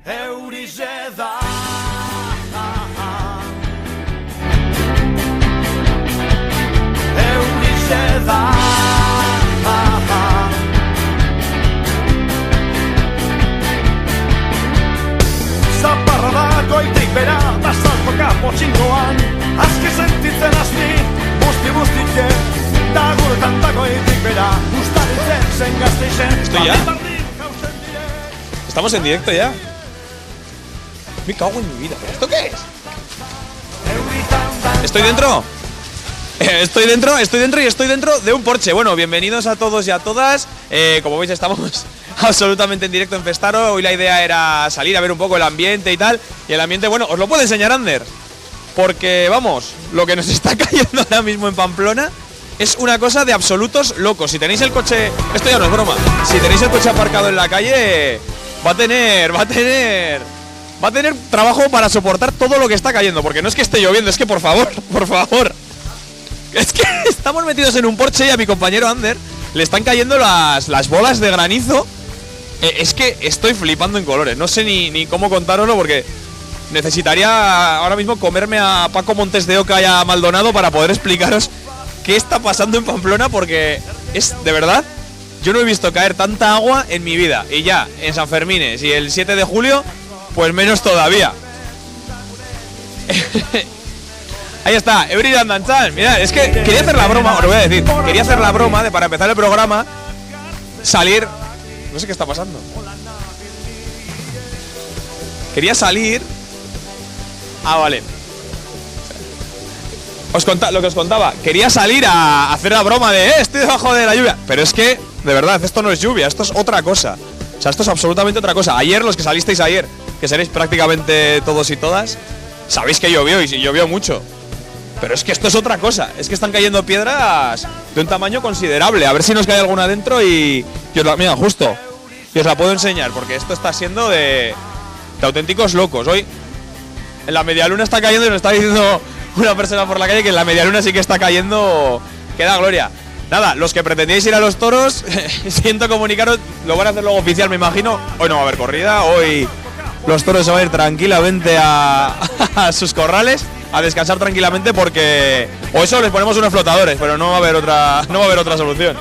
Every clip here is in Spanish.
Eurize da Eurize da Zaparra da goitik bera da saltoka potxingoan Azke sentitzen azti busti-bustike Da guretan da goitik bera Ustaritzen zen gazteizen ¿Estoy ya? ¿Estamos en directo ya? Me cago en mi vida. ¿Esto qué es? ¿Estoy dentro? Estoy dentro y estoy dentro de un Porsche. Bueno, bienvenidos a todos y a todas. Como veis estamos absolutamente en directo en Festaro. Hoy la idea era salir a ver un poco el ambiente y tal. Y el ambiente, bueno, os lo puede enseñar Ander. Porque, vamos, lo que nos está cayendo ahora mismo en Pamplona es una cosa de absolutos locos. Si tenéis el coche, esto ya no es broma, si tenéis el coche aparcado en la calle, va a tener trabajo para soportar todo lo que está cayendo. Porque no es que esté lloviendo, es que por favor, es que estamos metidos en un Porsche y a mi compañero Ander le están cayendo las bolas de granizo. Es que estoy flipando en colores, no sé ni cómo contároslo porque necesitaría ahora mismo comerme a Paco Montes de Oca y a Maldonado para poder explicaros qué está pasando en Pamplona, porque es, de verdad, yo no he visto caer tanta agua en mi vida. Y ya, en San Fermines y el 7 de julio, pues menos todavía. Ahí está, Ebrida Andanchan. Mirad, es que quería hacer la broma, os lo voy a decir. Quería hacer la broma de, para empezar el programa, salir... No sé qué está pasando. Quería salir... Ah, vale. Lo que os contaba, quería salir a hacer la broma de estoy debajo de la lluvia. Pero es que, de verdad, esto no es lluvia, esto es otra cosa. O sea, esto es absolutamente otra cosa. Ayer, los que salisteis ayer, que seréis prácticamente todos y todas, sabéis que llovió y llovió mucho. Pero es que esto es otra cosa. Es que están cayendo piedras de un tamaño considerable. A ver si nos cae alguna dentro y os la, mira, justo. Y os la puedo enseñar, porque esto está siendo de auténticos locos. Hoy en la medialuna está cayendo y nos está diciendo una persona por la calle que en la medialuna sí que está cayendo, que da gloria. Nada, los que pretendíais ir a los toros, siento comunicaros, lo van a hacer luego oficial, me imagino. Hoy no va a haber corrida, hoy los toros se van a ir tranquilamente a sus corrales, a descansar tranquilamente, porque o eso les ponemos unos flotadores, pero no va a haber otra solución.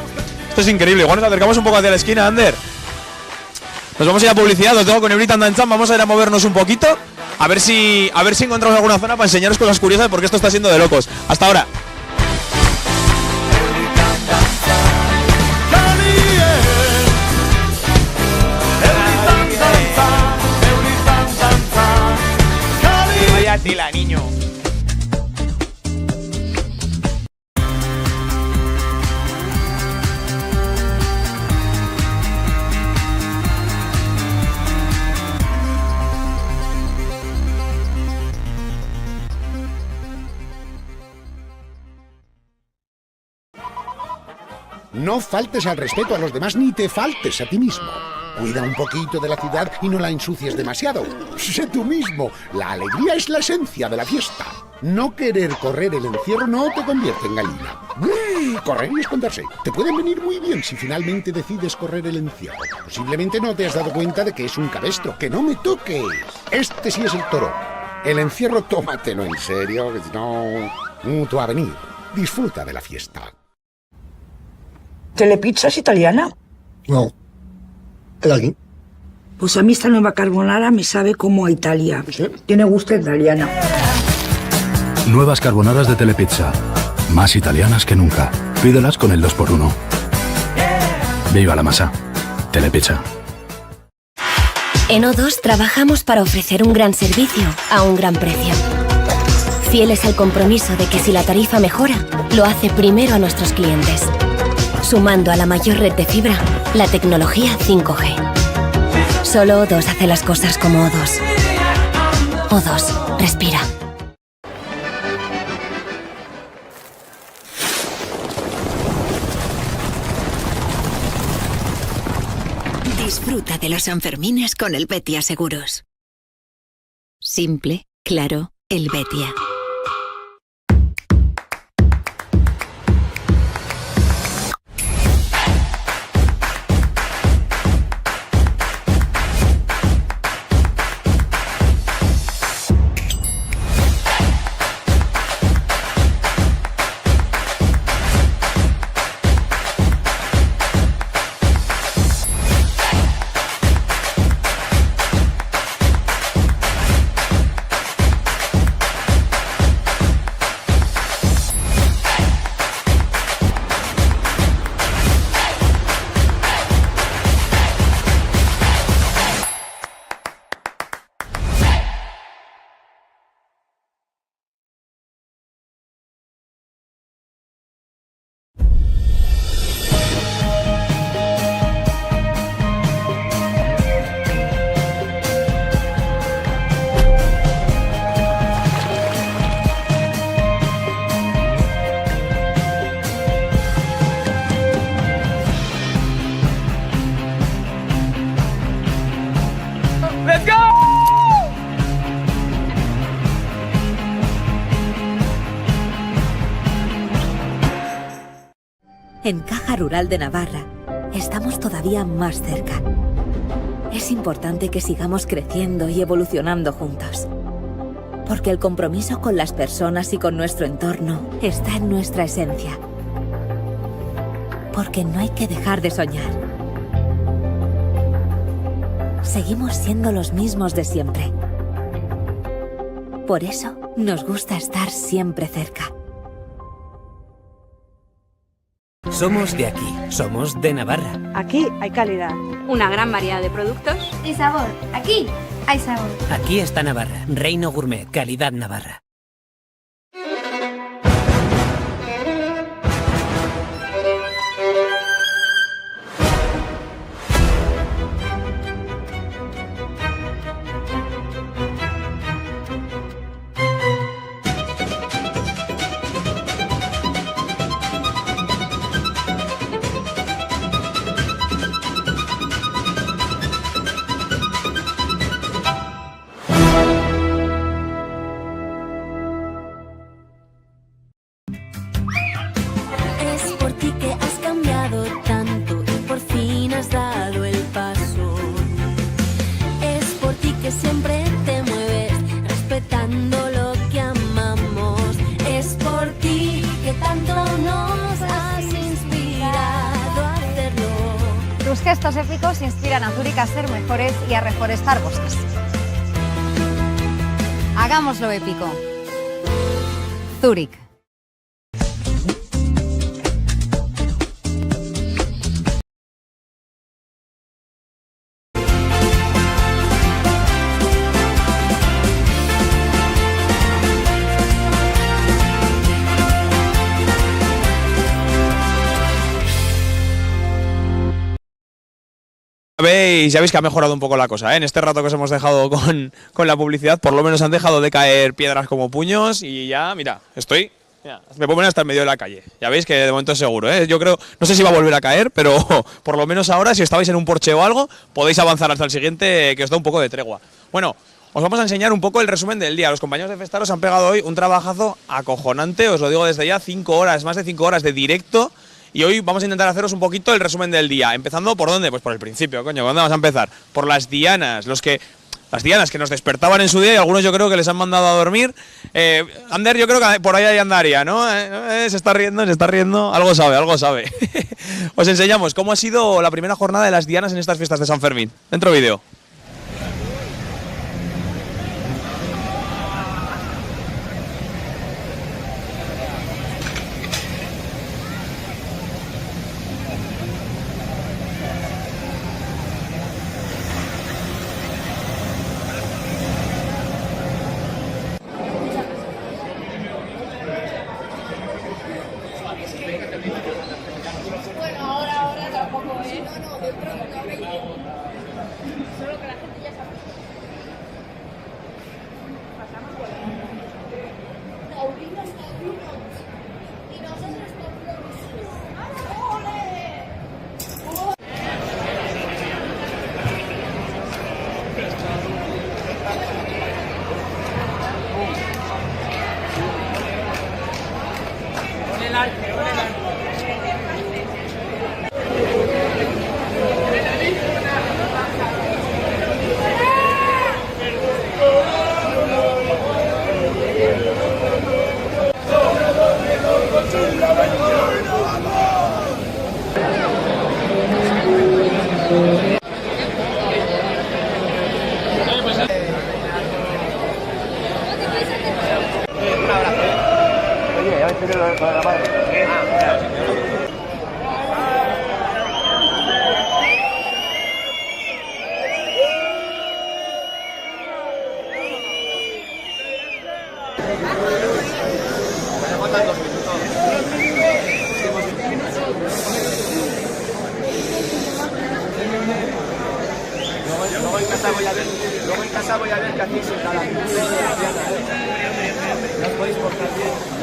Esto es increíble. Igual nos acercamos un poco hacia la esquina, Ander. Nos vamos a ir a publicidad, os tengo con Ebrita Andanchan, vamos a ir a movernos un poquito. A ver si encontramos alguna zona para enseñaros cosas curiosas, porque esto está siendo de locos. Hasta ahora. Vaya tela, niño. No faltes al respeto a los demás ni te faltes a ti mismo. Cuida un poquito de la ciudad y no la ensucies demasiado. Sé tú mismo. La alegría es la esencia de la fiesta. No querer correr el encierro no te convierte en gallina. Correr y esconderse. Te pueden venir muy bien si finalmente decides correr el encierro. Posiblemente no te has dado cuenta de que es un cabestro. ¡Que no me toques! Este sí es el toro. El encierro tómatelo en serio, que si no... tú a venir. Disfruta de la fiesta. ¿Telepizza es italiana? No. ¿El aquí? Pues a mí esta nueva carbonara me sabe como a Italia. ¿Sí? Tiene gusto italiana. Nuevas carbonadas de Telepizza. Más italianas que nunca. Pídelas con el 2x1. ¡Viva la masa! Telepizza. En O2 trabajamos para ofrecer un gran servicio a un gran precio. Fieles al compromiso de que si la tarifa mejora, lo hace primero a nuestros clientes. Sumando a la mayor red de fibra, la tecnología 5G. Solo O2 hace las cosas como O2. O2, respira. Disfruta de los Sanfermines con el Betia Seguros. Simple, claro, el Betia. En Caja Rural de Navarra estamos todavía más cerca. Es importante que sigamos creciendo y evolucionando juntos. Porque el compromiso con las personas y con nuestro entorno está en nuestra esencia. Porque no hay que dejar de soñar. Seguimos siendo los mismos de siempre. Por eso nos gusta estar siempre cerca. Somos de aquí, somos de Navarra. Aquí hay calidad. Una gran variedad de productos. Y sabor. Aquí hay sabor. Aquí está Navarra. Reino Gourmet, calidad Navarra. Tus gestos épicos inspiran a Zúrich a ser mejores y a reforestar bosques. Hagámoslo épico. Zúrich. Ya veis que ha mejorado un poco la cosa, ¿eh? En este rato que os hemos dejado con la publicidad, por lo menos han dejado de caer piedras como puños y ya, mira, me puedo poner hasta en medio de la calle. Ya veis que de momento es seguro, ¿eh? Yo creo, no sé si va a volver a caer, pero por lo menos ahora, si estabais en un porche o algo, podéis avanzar hasta el siguiente, que os da un poco de tregua. Bueno, os vamos a enseñar un poco el resumen del día. Los compañeros de Festaros han pegado hoy un trabajazo acojonante, os lo digo desde ya, 5 horas, más de 5 horas de directo. Y hoy vamos a intentar haceros un poquito el resumen del día. Empezando ¿por dónde? Pues por el principio, coño. ¿Dónde vamos a empezar? Por las dianas. Las dianas que nos despertaban en su día y algunos yo creo que les han mandado a dormir. Ander, yo creo que por ahí andaría, ¿no? Se está riendo. Algo sabe. Os enseñamos cómo ha sido la primera jornada de las dianas en estas fiestas de San Fermín. Dentro vídeo. Luego en casa voy a ver qué hacéis en cada las podéis cortar bien.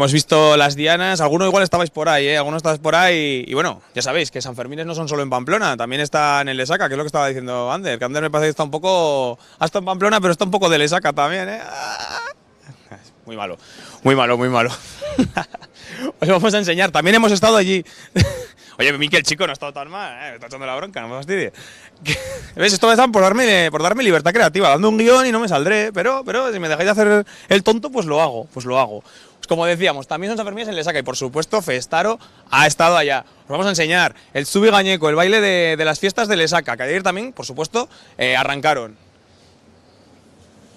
hemos visto las dianas, algunos igual estabais por ahí, algunos estabais por ahí, y bueno, ya sabéis que Sanfermines no son solo en Pamplona, también está en el Lesaca, que es lo que estaba diciendo Ander, que Ander me parece que está un poco, ha estado en Pamplona, pero está un poco de Lesaca también, Muy malo, muy malo, muy malo. Os vamos a enseñar, también hemos estado allí. Oye, Miquel, chico, no ha estado tan mal, me está echando la bronca, no me fastidies. ¿Ves? Esto me están por darme libertad creativa, dando un guión y no me saldré, pero si me dejáis de hacer el tonto, pues lo hago. Pues como decíamos, también son Sanfermines en Lesaca y por supuesto Festaro ha estado allá. Os vamos a enseñar el Zubi Gañeco, el baile de las fiestas de Lesaca, que ayer también, por supuesto, arrancaron.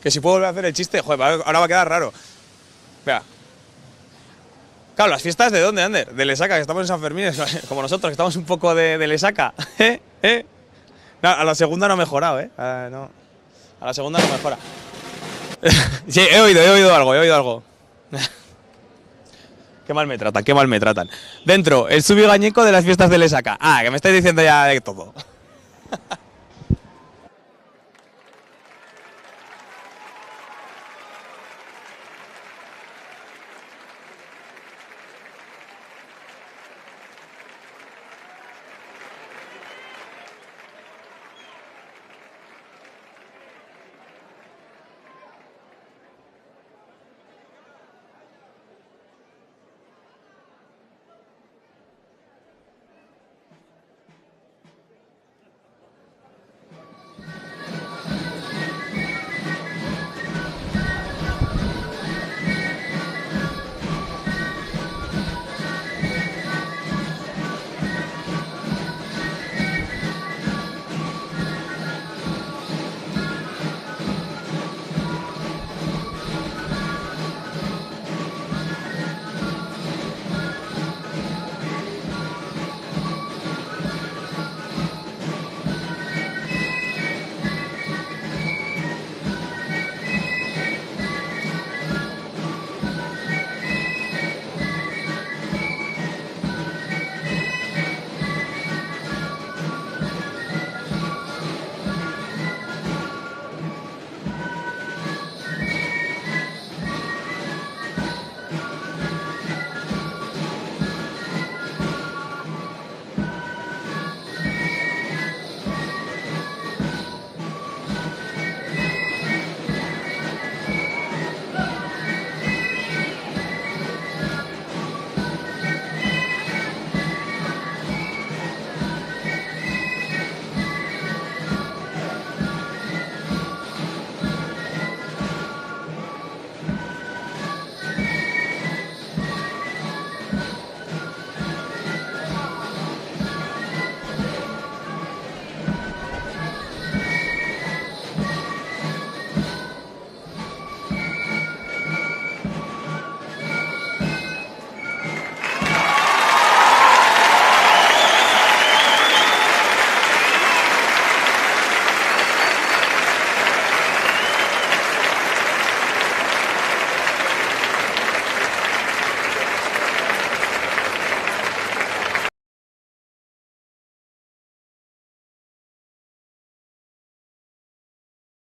Que si puedo volver a hacer el chiste, joder, ahora va a quedar raro. Vea. Claro, las fiestas ¿de dónde, Ander? De Lesaca, que estamos en Sanfermines, como nosotros, que estamos un poco de Lesaca. No, a la segunda no ha mejorado, no. A la segunda no mejora. Sí, he oído algo. Qué mal me tratan. Dentro, el Zubi Gañeco de las fiestas de Lesaca. Que me estáis diciendo ya de todo.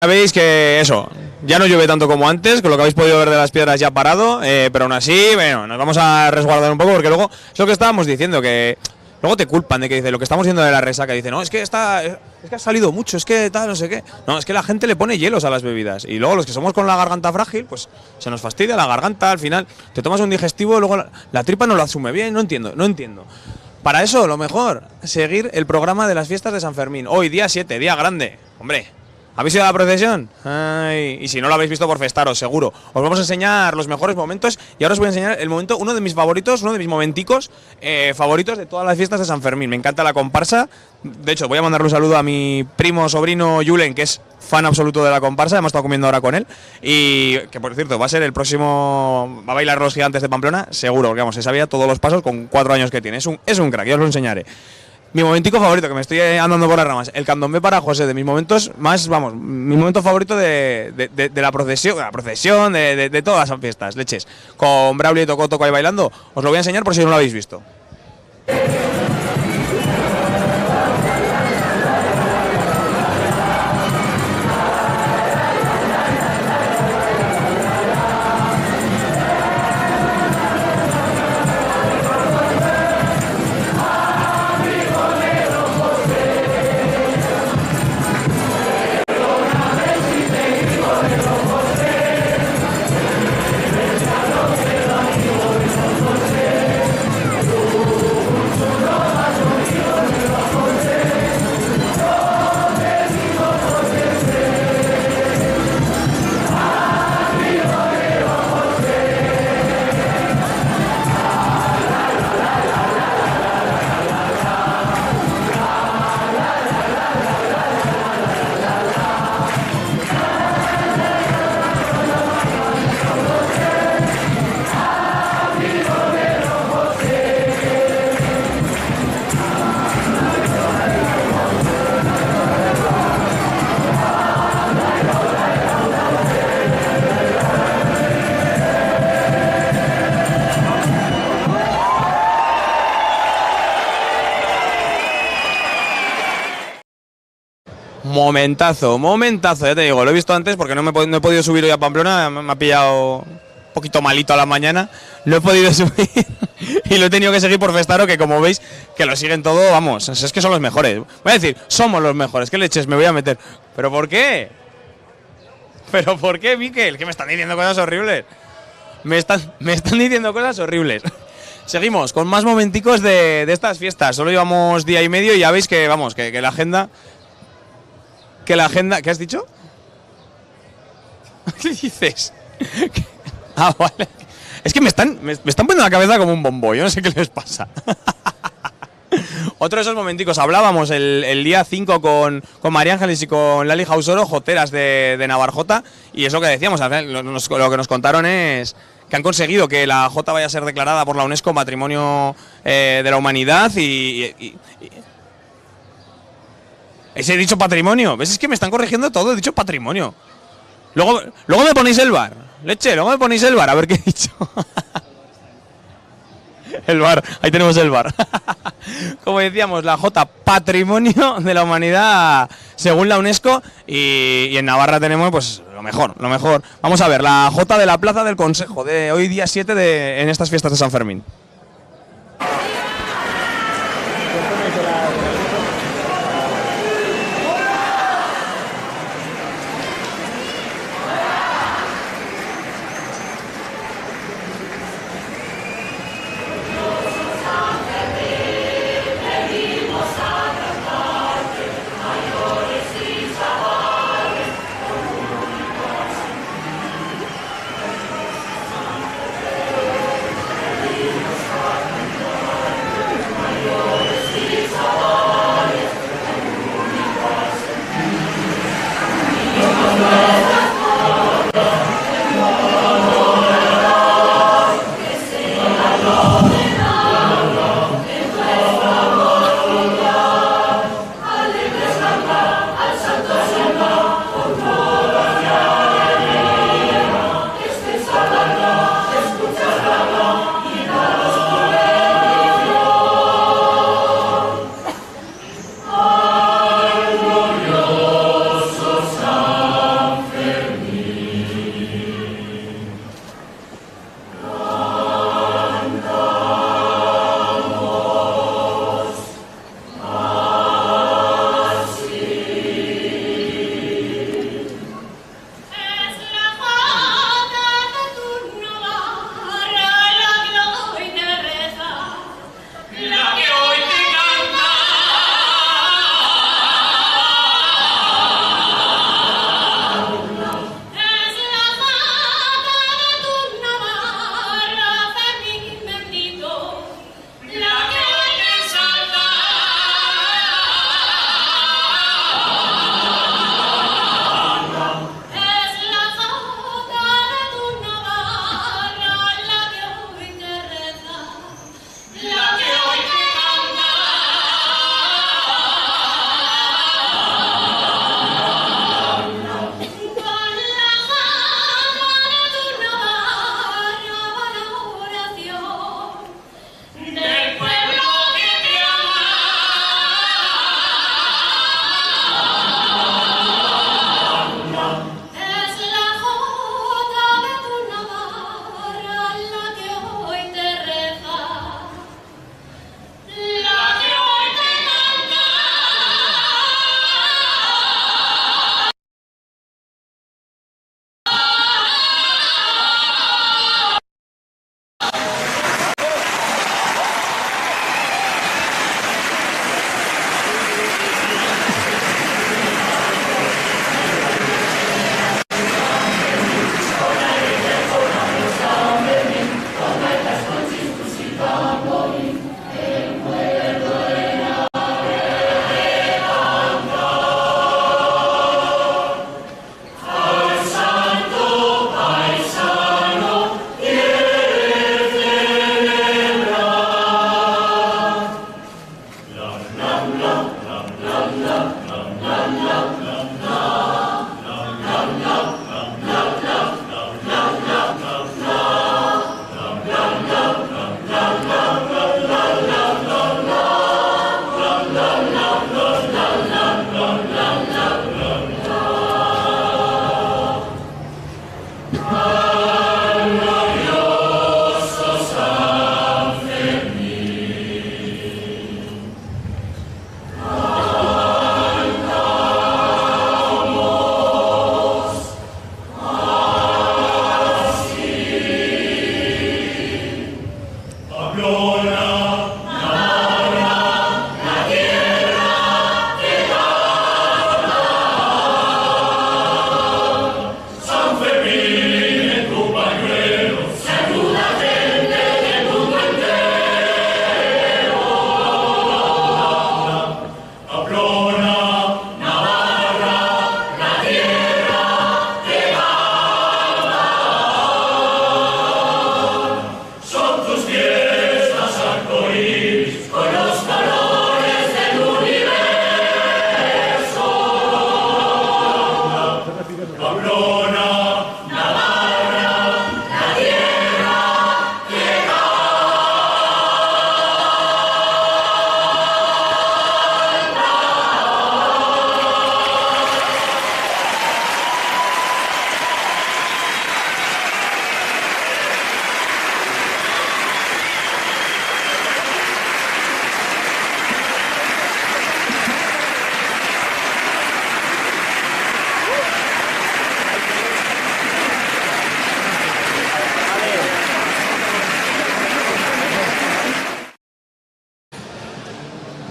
Veis que eso, ya no llueve tanto como antes, con lo que habéis podido ver de las piedras ya ha parado, pero aún así, bueno, nos vamos a resguardar un poco porque luego es lo que estábamos diciendo, que luego te culpan de que dice lo que estamos viendo de la resaca, dice, no, es que ha salido mucho, es que tal, no sé qué. No, es que la gente le pone hielos a las bebidas y luego los que somos con la garganta frágil, pues se nos fastidia la garganta, al final te tomas un digestivo y luego la tripa no lo asume bien, no entiendo. Para eso, lo mejor, seguir el programa de las fiestas de San Fermín. Hoy, día 7, día grande, hombre. ¿Habéis ido a la procesión? Ay, y si no lo habéis visto por Festaros, seguro. Os vamos a enseñar los mejores momentos y ahora os voy a enseñar el momento, uno de mis favoritos, uno de mis momenticos favoritos de todas las fiestas de San Fermín. Me encanta la comparsa. De hecho, voy a mandarle un saludo a mi primo sobrino Julen, que es fan absoluto de la comparsa. Hemos estado comiendo ahora con él. Y que, por cierto, va a ser el próximo... Va a bailar los gigantes de Pamplona, seguro. Porque, vamos, se sabía todos los pasos con 4 años que tiene. Es un crack, ya os lo enseñaré. Mi momentico favorito, que me estoy andando por las ramas, el candombe para José, de mis momentos más, vamos, mi momento favorito de la procesión, de todas las fiestas, leches. Con Braulio y Toco ahí bailando, os lo voy a enseñar por si no lo habéis visto. Momentazo, ya te digo, lo he visto antes porque no he podido subir hoy a Pamplona, me ha pillado un poquito malito a la mañana, no he podido subir y lo he tenido que seguir por Festaro, que como veis, que lo siguen todo, vamos, es que son los mejores. Voy a decir, somos los mejores, ¿qué leches me voy a meter? ¿Pero por qué? ¿Pero por qué, Miquel? Que me están diciendo cosas horribles. Me están diciendo cosas horribles. Seguimos con más momenticos de estas fiestas. Solo llevamos día y medio y ya veis que, vamos, que la agenda... ¿Qué has dicho? ¿Qué dices? Ah, vale. Es que me están poniendo la cabeza como un bombo, yo no sé qué les pasa. Otro de esos momenticos, hablábamos el día 5 con María Ángeles y con Lali Jausoro, joteras de Navarjota, y eso que decíamos, lo que nos contaron es que han conseguido que la Jota vaya a ser declarada por la UNESCO Patrimonio de la Humanidad y ese he dicho patrimonio, ¿ves? Es que me están corrigiendo todo, he dicho patrimonio. Luego me ponéis el bar, leche, luego me ponéis el bar, a ver qué he dicho. El bar, ahí tenemos el bar. Como decíamos, la Jota, Patrimonio de la Humanidad según la UNESCO, y en Navarra tenemos pues lo mejor. Vamos a ver, la Jota de la Plaza del Consejo, de hoy día 7 en estas fiestas de San Fermín.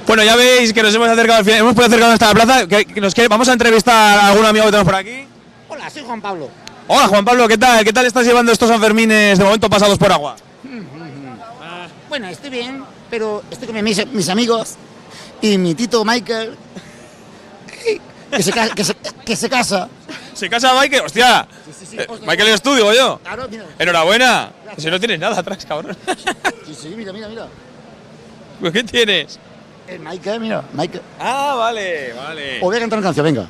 Bueno, ya veis que nos hemos acercado al final, hemos podido acercarnos hasta la plaza. Vamos a entrevistar a algún amigo que tenemos por aquí. Hola, soy Juan Pablo. Hola Juan Pablo, ¿qué tal? ¿Qué tal estás llevando estos Sanfermines de momento pasados por agua? Bueno, estoy bien, pero estoy con mis amigos y mi tito Michael, que se casa. ¿Se casa Michael? ¡Hostia! Sí, Michael eres tú, digo yo. Claro, mira. Enhorabuena. Si no tienes nada atrás, cabrón. Sí, mira. Pues, ¿qué tienes? El Michael, mira, Michael. Ah, vale. Os voy a cantar una canción, venga.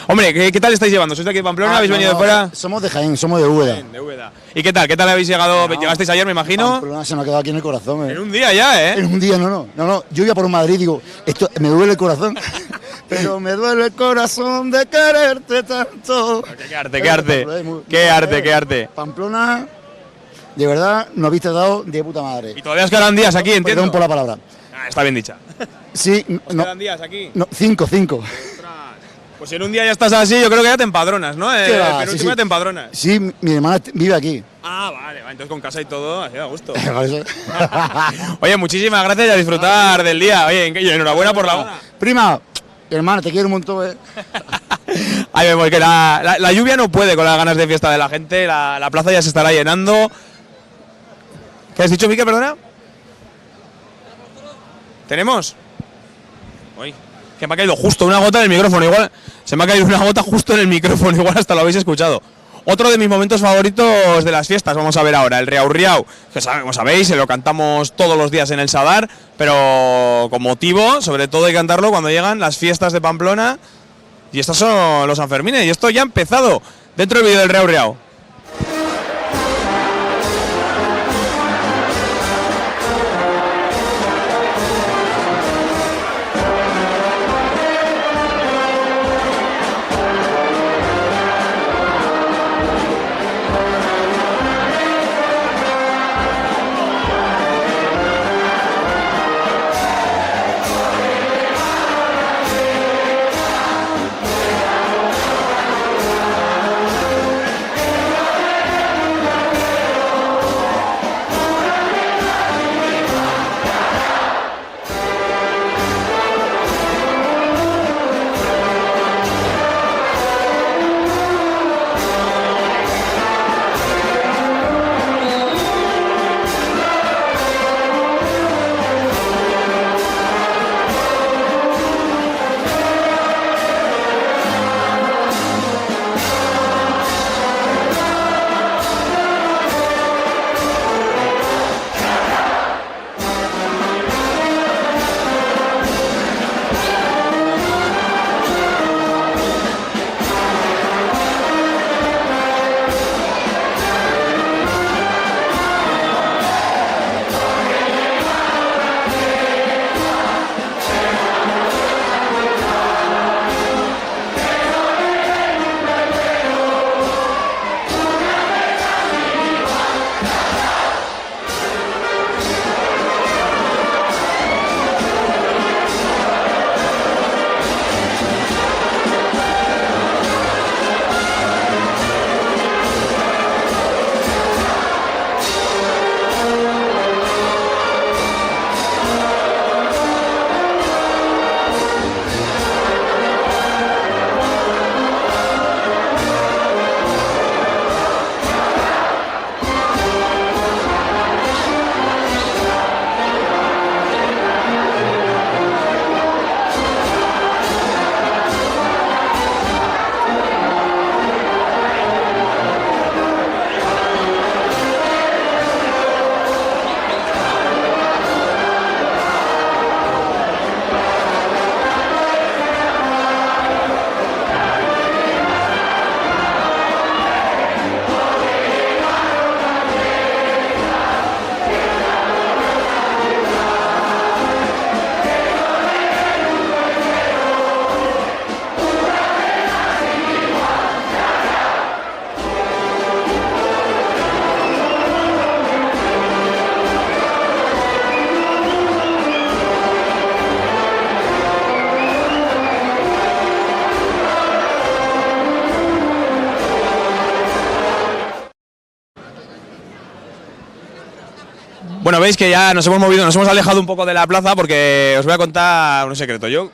Hombre, ¿qué tal estáis llevando? ¿Sois de aquí de Pamplona? ¿Habéis venido de fuera? Somos de Jaén, somos de Úbeda. De Úbeda. ¿Y qué tal? ¿Qué tal habéis llegado? ¿Llegasteis ayer, me imagino? Pamplona se me ha quedado aquí en el corazón, En un día ya, ¿eh? En un día, no. Yo iba por Madrid y digo, esto me duele el corazón. Pero me duele el corazón de quererte tanto. Qué arte. Pamplona, de verdad, nos habéis tratado de puta madre. Y todavía os quedan días aquí, entiendo. Perdón por la palabra. Está bien dicha. Sí, ¿Os quedan días aquí? No, 5. Pues si en un día ya estás así, yo creo que ya te empadronas, ¿no? Sí. Te empadronas. Sí, mi hermana vive aquí. Ah, vale, entonces con casa y todo, así da gusto. Oye, muchísimas gracias y a disfrutar del día. Oye, y enhorabuena por la boda. Prima, hermana, te quiero un montón, Ahí vemos que la lluvia no puede con las ganas de fiesta de la gente, la plaza ya se estará llenando. ¿Qué has dicho, Miquel, perdona? ¿Tenemos? Uy, que me ha caído justo una gota en el micrófono, igual se me ha caído una gota justo en el micrófono, igual hasta lo habéis escuchado. Otro de mis momentos favoritos de las fiestas, vamos a ver ahora, el Riau Riau, que como sabéis, se lo cantamos todos los días en el Sadar, pero con motivo, sobre todo hay que cantarlo cuando llegan las fiestas de Pamplona, y estos son los Sanfermines, y esto ya ha empezado dentro del vídeo del Riau Riau. Bueno, veis que ya nos hemos movido, nos hemos alejado un poco de la plaza porque os voy a contar un secreto. Yo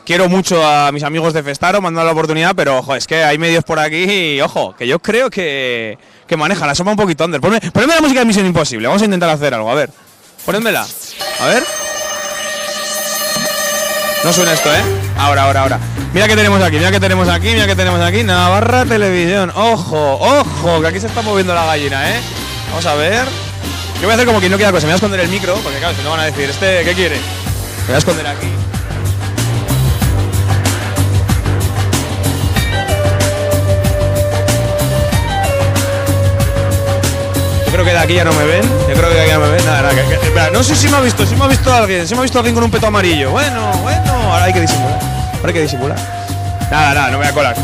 quiero mucho a mis amigos de Festaro, me han dado la oportunidad, pero ojo, es que hay medios por aquí y ojo, que yo creo que maneja la sopa un poquito under. Ponedme la música de Misión Imposible, vamos a intentar hacer algo, a ver. Ponedmela, a ver. No suena esto, ¿eh? Ahora. Mira que tenemos aquí, Navarra Televisión. Ojo, que aquí se está moviendo la gallina, ¿eh? Vamos a ver. Yo voy a hacer como que no queda cosa, me voy a esconder el micro, porque claro, si no van a decir, ¿qué quiere? Me voy a esconder aquí. Yo creo que de aquí ya no me ven, nada, espera, no sé si me ha visto alguien con un peto amarillo. Bueno, ahora hay que disimular. Nada, no me voy a colar,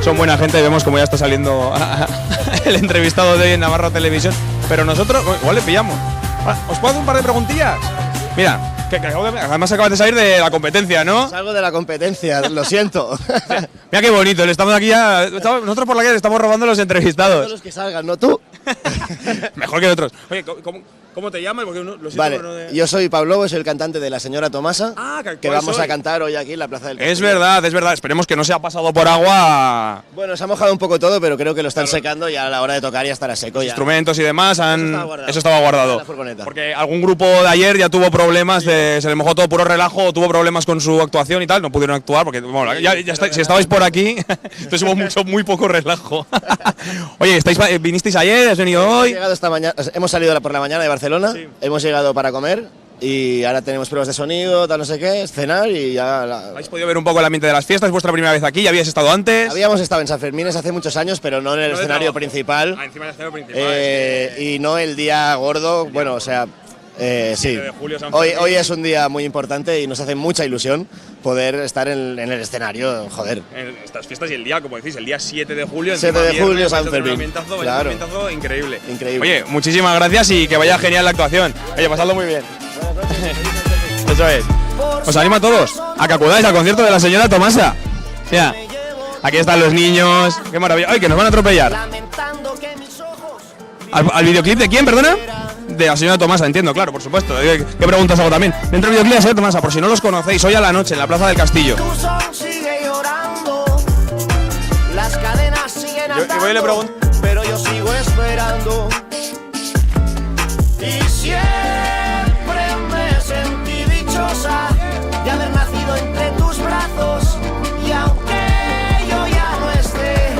son buena gente, vemos como ya está saliendo el entrevistado de hoy en Navarra Televisión, pero nosotros, igual le pillamos. ¿Os puedo hacer un par de preguntillas? Mira, que además acabas de salir de la competencia, ¿no? Salgo de la competencia, lo siento. Mira qué bonito, le estamos aquí ya, nosotros por la calle le estamos robando los entrevistados. Todos los que salgan, ¿no tú? Mejor que otros. Oye, ¿cómo te llamas? Porque lo siento, vale, yo soy Pablo, soy el cantante de La Señora Tomasa, que vamos a cantar hoy aquí en la Plaza del Castillo. Es verdad, esperemos que no se ha pasado por agua. Bueno, se ha mojado un poco todo, pero creo que lo están secando y a la hora de tocar ya estará seco. Ya. Instrumentos y demás, eso estaba guardado. Porque algún grupo de ayer ya tuvo problemas, se le mojó todo puro relajo, tuvo problemas con su actuación y tal, no pudieron actuar porque, bueno, si estabais por aquí, entonces hubo muy poco relajo. Oye, ¿vinisteis ayer? ¿Has venido hoy? Hemos salido por la mañana de Barcelona, hemos llegado para comer y ahora tenemos pruebas de sonido, tal no sé qué, cenar y ya... ¿Habéis podido ver un poco el ambiente de las fiestas? ¿Es vuestra primera vez aquí? ¿Ya habíais estado antes? Habíamos estado en San Fermines hace muchos años, pero no en el escenario principal. Encima del escenario principal. Y no el día gordo, bueno, o sea... sí, hoy es un día muy importante y nos hace mucha ilusión poder estar en el escenario, joder. En estas fiestas y el día, como decís, el día 7 de julio. 7 de julio, San Fermín. Claro. Increíble. Oye, muchísimas gracias y que vaya genial la actuación. Oye, pasadlo muy bien. Eso es. Os animo a todos a que acudáis al concierto de La Señora Tomasa. Mira, aquí están los niños. Qué maravilla. ¡Ay, que nos van a atropellar! ¿Al videoclip de quién, perdona? De La Señora Tomasa, entiendo, claro, por supuesto. ¿Qué preguntas hago también? Dentro del videoclip de La Señora Tomasa, por si no los conocéis, hoy a la noche en la Plaza del Castillo. Yo voy y le pregunto. Pero yo sigo esperando. Y siempre me sentí dichosa de haber nacido entre tus brazos. Y aunque yo ya no esté,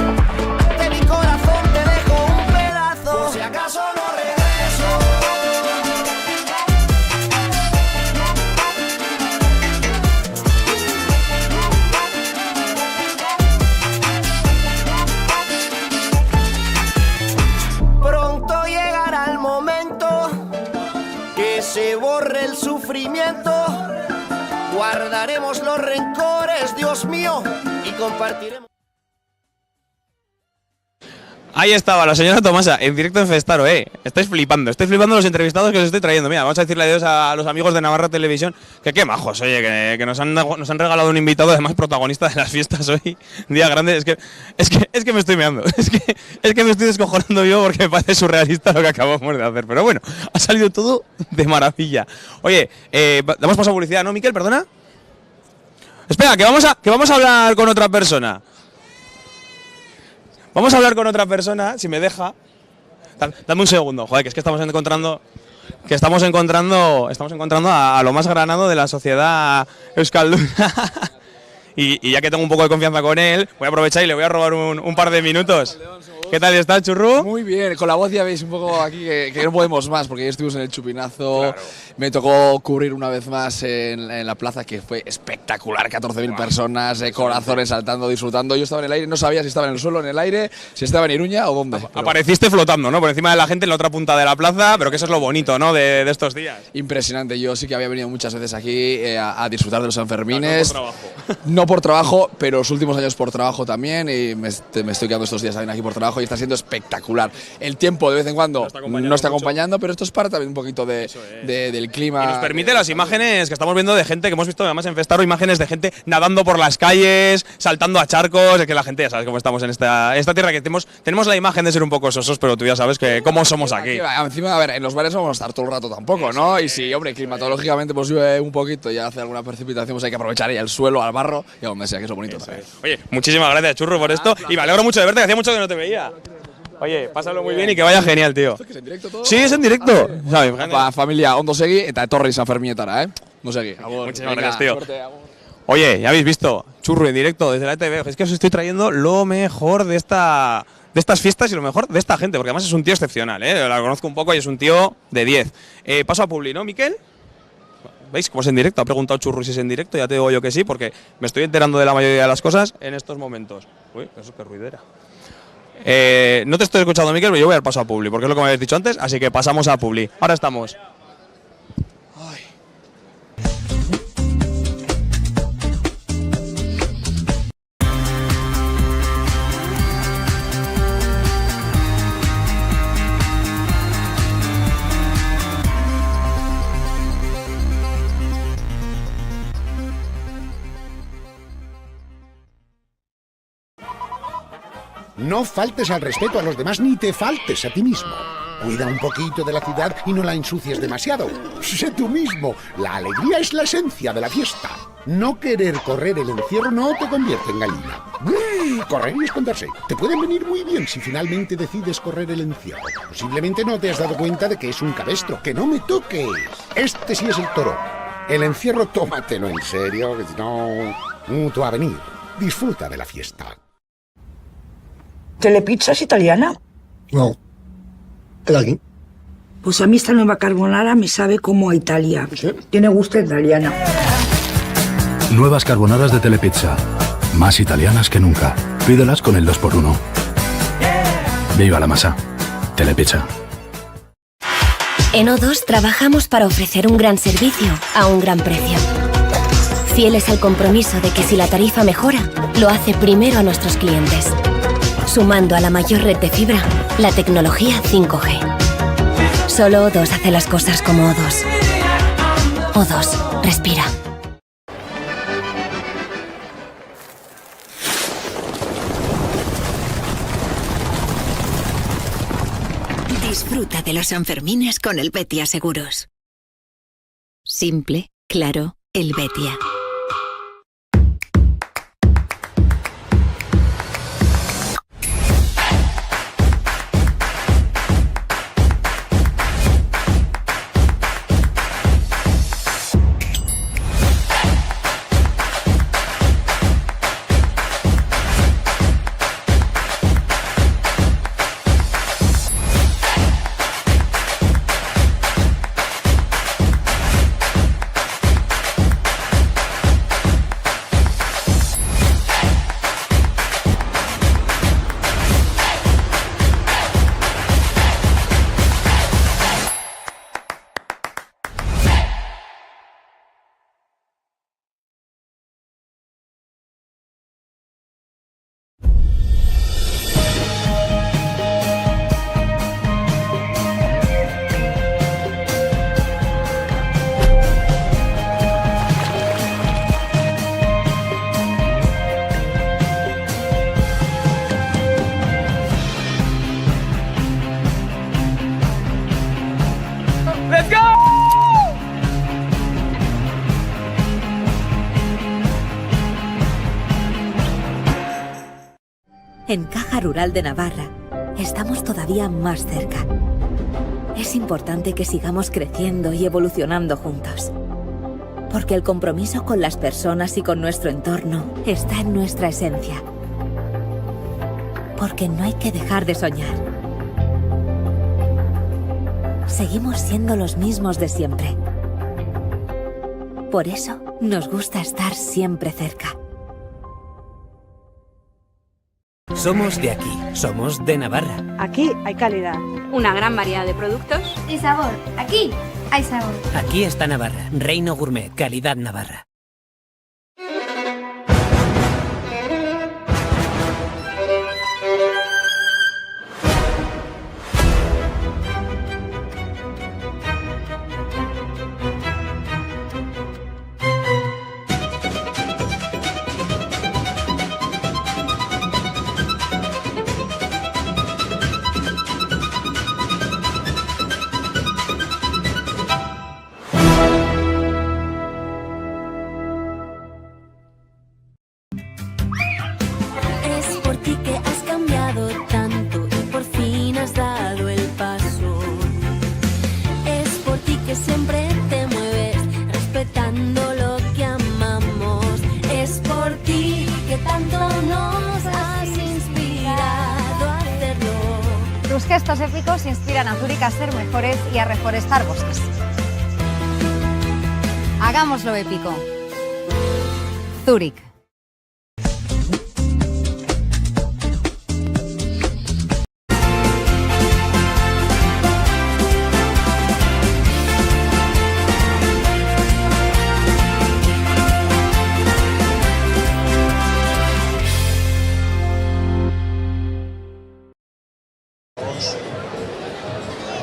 de mi corazón te dejo un pedazo. Por si acaso no regreso. Pronto llegará el momento que se borre el sufrimiento. Guardaremos los rencores, Dios mío, y compartiremos. Ahí estaba La Señora Tomasa, en directo en Festaro, Estáis flipando los entrevistados que os estoy trayendo. Mira, vamos a decirle adiós a los amigos de Navarra Televisión, que qué majos, oye, que nos han regalado un invitado, además protagonista de las fiestas hoy, día grande. Es que me estoy meando, es que me estoy descojonando yo porque me parece surrealista lo que acabamos de hacer. Pero bueno, ha salido todo de maravilla. Oye, damos paso a publicidad, ¿no, Miquel? ¿Perdona? Espera, que vamos a hablar con otra persona. Vamos a hablar con otra persona, si me deja. Dame un segundo, joder, que es que estamos encontrando a lo más granado de la sociedad euskalduna. Y ya que tengo un poco de confianza con él, voy a aprovechar y le voy a robar un par de minutos. ¿Qué tal estás, Churru? Muy bien, con la voz ya veis un poco aquí que no podemos más, porque ya estuvimos en el Chupinazo, claro. Me tocó cubrir una vez más en la plaza, que fue espectacular, 14.000 personas, corazones saltando, disfrutando. Yo estaba en el aire, no sabía si estaba en el suelo, en el aire, si estaba en Iruña o dónde. Apareciste flotando, ¿no? Por encima de la gente en la otra punta de la plaza, pero que eso es lo bonito, ¿no? De estos días. Impresionante, yo sí que había venido muchas veces aquí a disfrutar de los Sanfermines. No por trabajo. No por trabajo, pero los últimos años por trabajo también, y me estoy quedando estos días también aquí por trabajo. trabajo y está siendo espectacular. El tiempo de vez en cuando no está acompañando, pero esto es parte también un poquito del clima. Y nos permite las imágenes que estamos viendo de gente que hemos visto además en Festaro, imágenes de gente nadando por las calles, saltando a charcos, es que la gente ya sabes cómo estamos en esta tierra, que tenemos la imagen de ser un poco sosos, pero tú ya sabes que cómo somos aquí. Encima, a ver, en los bares no vamos a estar todo el rato tampoco, ¿no? Y si, hombre, climatológicamente pues llueve un poquito y hace alguna precipitación, pues hay que aprovechar ahí el suelo, al barro y a donde sea, que eso es bonito también. Oye, muchísimas gracias, Churro, por esto, y me alegro mucho de verte, que hacía mucho que no te veía. Oye, pásalo muy bien y que vaya genial, tío. ¿Es en directo todo? Sí, es en directo. Familia, ondo segi eta etorri San Ferminetara, No segui. Muchísimas gracias, tío. Oye, ya habéis visto, Churro en directo desde la ETV. Es que os estoy trayendo lo mejor de estas fiestas y lo mejor de esta gente, porque además es un tío excepcional, La conozco un poco y es un tío de 10. Paso a Publi, ¿no, Miquel? ¿Veis cómo es en directo? Ha preguntado Churro si es en directo, ya te digo yo que sí, porque me estoy enterando de la mayoría de las cosas en estos momentos. Uy, eso qué ruidera. No te estoy escuchando, Miquel, pero yo voy al paso a Publi, porque es lo que me habéis dicho antes, así que pasamos a Publi. Ahora estamos. No faltes al respeto a los demás ni te faltes a ti mismo. Cuida un poquito de la ciudad y no la ensucies demasiado. Sé tú mismo. La alegría es la esencia de la fiesta. No querer correr el encierro no te convierte en gallina. Correr y esconderse. Te pueden venir muy bien si finalmente decides correr el encierro. Posiblemente no te has dado cuenta de que es un cabestro. ¡Que no me toques! Este sí es el toro. El encierro tómatelo en serio, que si no... tú a venir. Disfruta de la fiesta. ¿Telepizza es italiana? No. ¿Es aquí? Pues a mí esta nueva carbonara me sabe como a Italia. ¿Sí? Tiene gusto italiano. Nuevas carbonadas de Telepizza. Más italianas que nunca. Pídelas con el 2x1. ¡Viva la masa! Telepizza. En O2 trabajamos para ofrecer un gran servicio a un gran precio. Fieles al compromiso de que si la tarifa mejora, lo hace primero a nuestros clientes. Sumando a la mayor red de fibra, la tecnología 5G. Solo O2 hace las cosas como O2. O2, respira. Disfruta de los Sanfermines con el Betia Seguros. Simple, claro, el Betia. En Caja Rural de Navarra estamos todavía más cerca. Es importante que sigamos creciendo y evolucionando juntos. Porque el compromiso con las personas y con nuestro entorno está en nuestra esencia. Porque no hay que dejar de soñar. Seguimos siendo los mismos de siempre. Por eso nos gusta estar siempre cerca. Somos de aquí, somos de Navarra. Aquí hay calidad. Una gran variedad de productos. Y sabor. Aquí hay sabor. Aquí está Navarra, Reino Gourmet, calidad Navarra. gestos épicos inspiran a Zúrich a ser mejores y a reforestar bosques. Hagámoslo épico. Zúrich.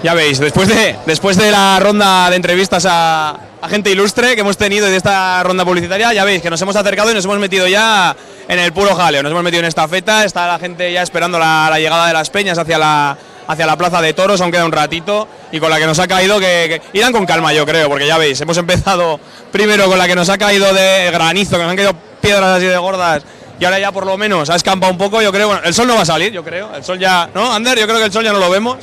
Ya veis, después de la ronda de entrevistas a gente ilustre que hemos tenido y de esta ronda publicitaria, ya veis que nos hemos acercado y nos hemos metido ya en el puro jaleo, nos hemos metido en esta feta, está la gente ya esperando la llegada de las peñas hacia la plaza de toros, aún queda un ratito, y con la que nos ha caído, que irán con calma yo creo, porque ya veis, hemos empezado primero con la que nos ha caído de granizo, que nos han caído piedras así de gordas, y ahora ya por lo menos ha escampado un poco, yo creo, bueno, el sol no va a salir, yo creo, el sol ya, ¿no, Ander? Yo creo que el sol ya no lo vemos.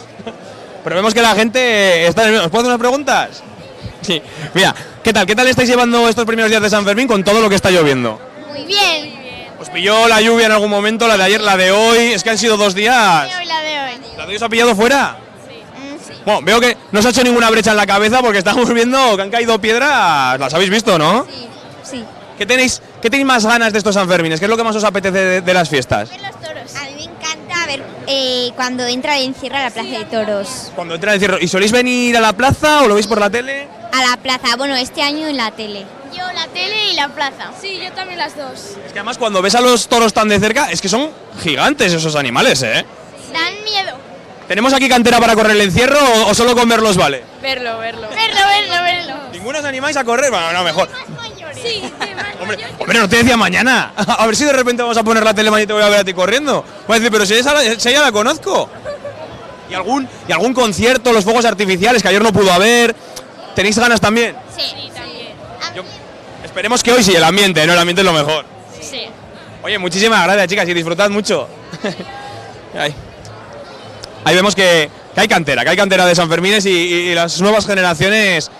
Pero vemos que la gente está nerviosa. ¿Os puedo hacer unas preguntas? Sí. Mira, ¿qué tal estáis llevando estos primeros días de San Fermín con todo lo que está lloviendo? Muy bien. ¿Os pilló la lluvia en algún momento? ¿La de ayer, la de hoy? Es que han sido 2 días. Sí, la de hoy. ¿La de hoy os ha pillado fuera? Sí. Sí. Bueno, veo que no os ha hecho ninguna brecha en la cabeza porque estamos viendo que han caído piedras. Las habéis visto, ¿no? Sí. Sí. ¿Qué tenéis más ganas de estos San Fermines? ¿Qué es lo que más os apetece de las fiestas? Ver los toros. A mí me encanta ver cuando entra el encierro a la plaza de toros. Cuando entra el encierro. ¿Y soléis venir a la plaza o lo veis por la tele? A la plaza, bueno, este año en la tele. Yo la tele y la plaza. Sí, yo también las dos. Es que además cuando ves a los toros tan de cerca, es que son gigantes esos animales, ¿eh? Dan miedo. ¿Tenemos aquí cantera para correr el encierro o solo con verlos vale? Verlo. Verlo. ¿Ninguno os animáis a correr? Bueno, no, mejor. Sí, Hombre, no te decía mañana. A ver si de repente vamos a poner la tele y te voy a ver a ti corriendo. Voy a decir, pero si ella la conozco. ¿Y algún concierto, los fuegos artificiales que ayer no pudo haber? ¿Tenéis ganas también? Sí, también. Esperemos que hoy sí, el ambiente, ¿no? El ambiente es lo mejor. Sí. Oye, muchísimas gracias, chicas, y disfrutad mucho. Ahí vemos que hay cantera de San Fermines y las nuevas generaciones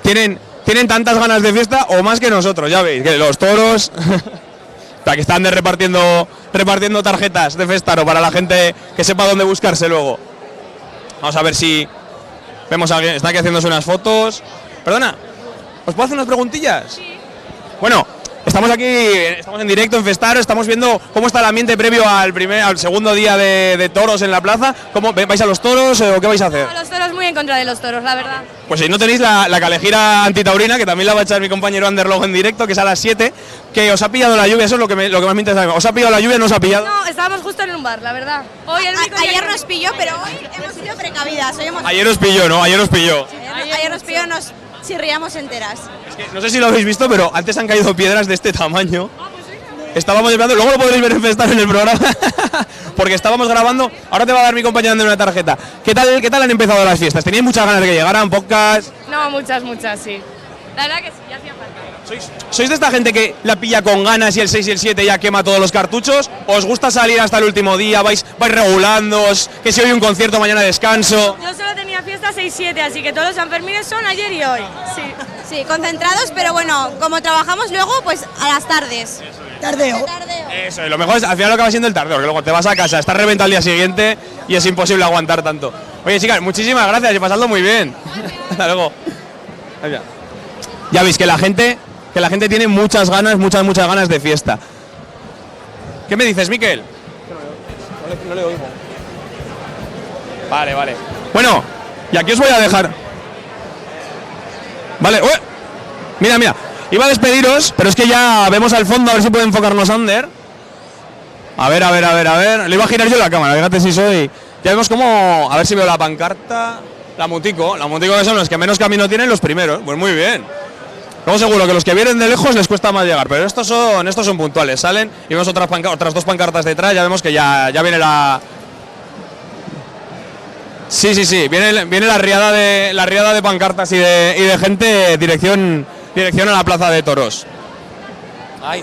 tienen tantas ganas de fiesta o más que nosotros, ya veis, que los toros que están repartiendo tarjetas de festaro para la gente que sepa dónde buscarse luego. Vamos a ver si vemos a alguien, está aquí haciéndose unas fotos. Perdona, ¿os puedo hacer unas preguntillas? Sí. Bueno, estamos en directo en Festaro, estamos viendo cómo está el ambiente previo al segundo día de toros en la plaza. ¿Cómo vais a los toros o qué vais a hacer? A los toros, muy en contra de los toros, la verdad. Pues si no tenéis la calejira antitaurina, que también la va a echar mi compañero Ander luego en directo, que es a las 7, que os ha pillado la lluvia, eso es lo que más me interesa. ¿Os ha pillado la lluvia o no os ha pillado? No, estábamos justo en un bar, la verdad. Hoy ayer nos pilló, pero hoy hemos sido precavidas. Ayer os pilló, ¿no? Ayer os pilló. Ayer nos pilló, nos chirriamos enteras. Es que, no sé si lo habéis visto, pero antes han caído piedras de este tamaño. Estábamos esperando, luego lo podréis ver en Festaro en el programa, porque estábamos grabando. Ahora te va a dar mi compañero de una tarjeta. ¿Qué tal han empezado las fiestas? ¿Teníais muchas ganas de que llegaran, pocas? No, muchas, sí. La verdad que sí, ya hacía falta. ¿Sois de esta gente que la pilla con ganas y el 6 y el 7 ya quema todos los cartuchos? ¿O os gusta salir hasta el último día? ¿Vais regulando? Que si hoy un concierto, mañana descanso? Yo solo tenía fiesta 6-7, así que todos los Sanfermines son ayer y hoy. Sí, concentrados, pero bueno, como trabajamos luego, pues a las tardes. Tardeo. Eso, lo mejor es al final lo que va siendo el tardeo, que luego te vas a casa, estás reventado al día siguiente y es imposible aguantar tanto. Oye, chicas, muchísimas gracias y pasadlo muy bien. Hasta luego. Ya veis que la gente tiene muchas ganas de fiesta. ¿Qué me dices, Miquel? No le oigo. Vale. Bueno, y aquí os voy a dejar. Vale, mira. Iba a despediros, pero es que ya vemos al fondo, a ver si puede enfocarnos Ander. A ver. Le iba a girar yo la cámara, fíjate si soy. Ya vemos cómo. A ver si veo la pancarta. La Mutico que son los que menos camino tienen, los primeros. Pues muy bien. Luego seguro que los que vienen de lejos les cuesta más llegar, pero estos son puntuales. Salen y vemos otras 2 pancartas detrás, ya vemos que ya viene la. Sí, viene la riada de pancartas y de gente dirección a la plaza de toros. Ay.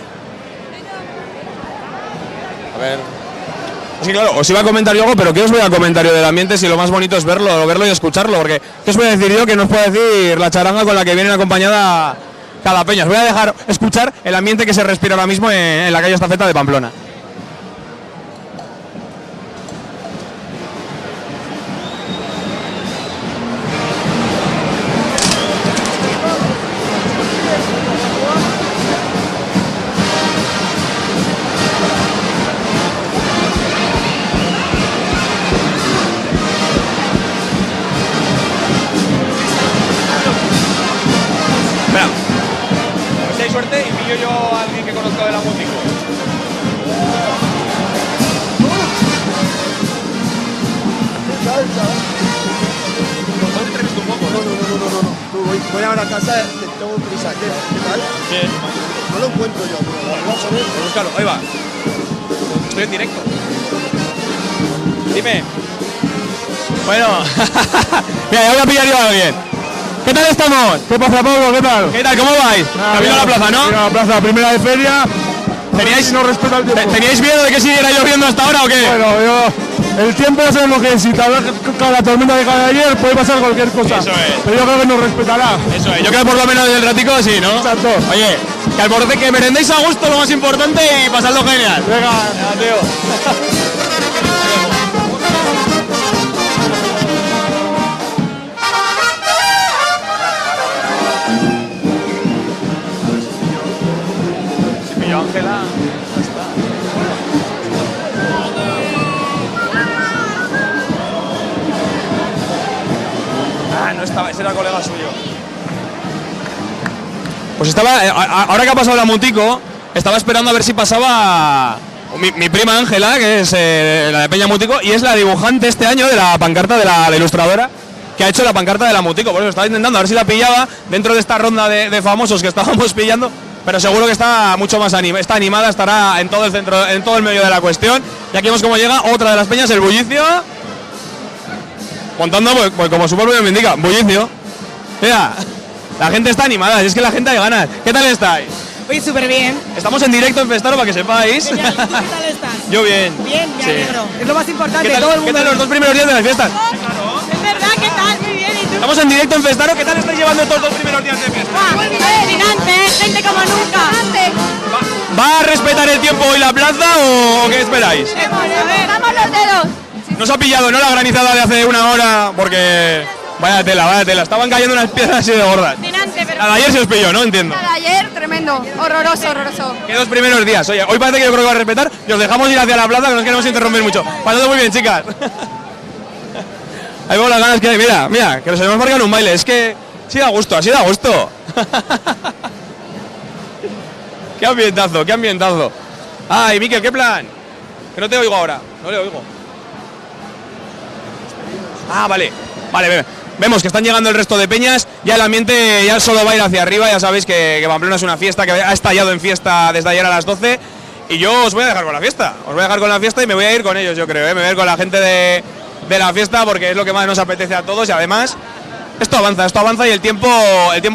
A ver. Sí, claro, os iba a comentar yo algo, pero ¿qué os voy a comentario del ambiente si lo más bonito es verlo y escucharlo? Porque ¿qué os voy a decir yo que no os puedo decir la charanga con la que viene acompañada cada peña? Os voy a dejar escuchar el ambiente que se respira ahora mismo en la calle Estafeta de Pamplona. a alguien que conozco de la Montico. Voy ahora a casa, tengo prisa. ¿Qué tal? Bien. No lo encuentro yo. Vamos a ver. Búscalo, ahí va. Estoy en directo. Dime. Bueno. Mira, ya voy a pillar yo a alguien. ¿Qué tal estamos? ¿Qué pasa, Pablo? ¿Qué tal? ¿Qué tal? ¿Cómo vais? Camino a la plaza, ¿no? A la plaza, primera de feria. ¿Teníais miedo de que siguiera lloviendo hasta ahora o qué? Bueno, el tiempo ya sabes lo que es. Si tal vez con la tormenta que cae ayer puede pasar cualquier cosa. Eso es. Pero yo creo que nos respetará. Eso es. Yo creo que por lo menos del ratico sí, ¿no? Exacto. Oye, que alborce, que merendéis a gusto, lo más importante, y pasadlo genial. Venga, tío. Ángela, ya está. Ah, no estaba, ese era colega suyo. Pues estaba, ahora que ha pasado la Mutico, estaba esperando a ver si pasaba mi prima Ángela, que es la de Peña Mutico, y es la dibujante este año de la pancarta de la ilustradora, que ha hecho la pancarta de la Mutico. Por eso estaba intentando a ver si la pillaba dentro de esta ronda de famosos que estábamos pillando. Pero seguro que está mucho más está animada, estará en todo el centro, en todo el medio de la cuestión. Y aquí vemos cómo llega otra de las peñas, el bullicio. Montando, pues como su propio me indica, bullicio. Mira, la gente está animada, es que la gente hay ganas. ¿Qué tal estáis? Oye, súper bien. Estamos en directo en Festaro, para que sepáis. Genial. ¿Y tú qué tal estás? Yo bien. Bien, me Sí. alegro. Es lo más importante. ¿Qué tal, todo el mundo. ¿qué tal los 2 primeros días de las fiestas? Es verdad, ¿qué tal? Muy bien. ¿Y tú? Estamos en directo en Festaro, ¿qué tal estáis llevando estos 2 primeros días de fiesta? Muy bien. Fascinante, gente como nunca. ¿Va a respetar el tiempo hoy la plaza o qué esperáis? Vamos los dedos. Nos ha pillado, ¿no? La granizada de hace una hora, porque vaya tela. Estaban cayendo unas piedras así de gordas. Fascinante, pero... La de ayer se os pilló, ¿no? Entiendo. La de ayer, tremendo. Horroroso, horroroso. ¿Qué 2 primeros días? Oye, hoy parece que yo creo que va a respetar y os dejamos ir hacia la plaza, que no os queremos interrumpir mucho. Pasando muy bien, chicas. Ahí vemos las ganas que hay. Mira, que nos hemos marcado en un baile. Es que sí da gusto, así da gusto. Qué ambientazo. Ay, Miquel, ¿qué plan? Que no te oigo ahora, no le oigo. Ah, vale. Vemos que están llegando el resto de peñas, ya el ambiente ya solo va a ir hacia arriba, ya sabéis que Pamplona es una fiesta que ha estallado en fiesta desde ayer a las 12 y yo os voy a dejar con la fiesta, y me voy a ir con ellos, yo creo, me voy a ir con la gente de la fiesta porque es lo que más nos apetece a todos y además esto avanza y el tiempo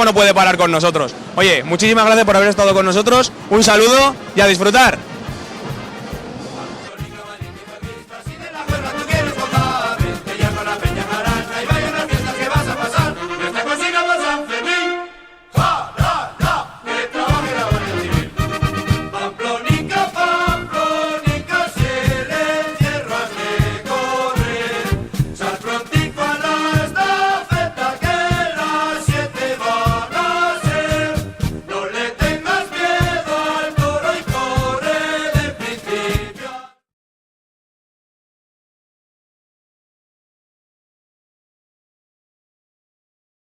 no puede parar con nosotros. Oye, muchísimas gracias por haber estado con nosotros, un saludo y a disfrutar.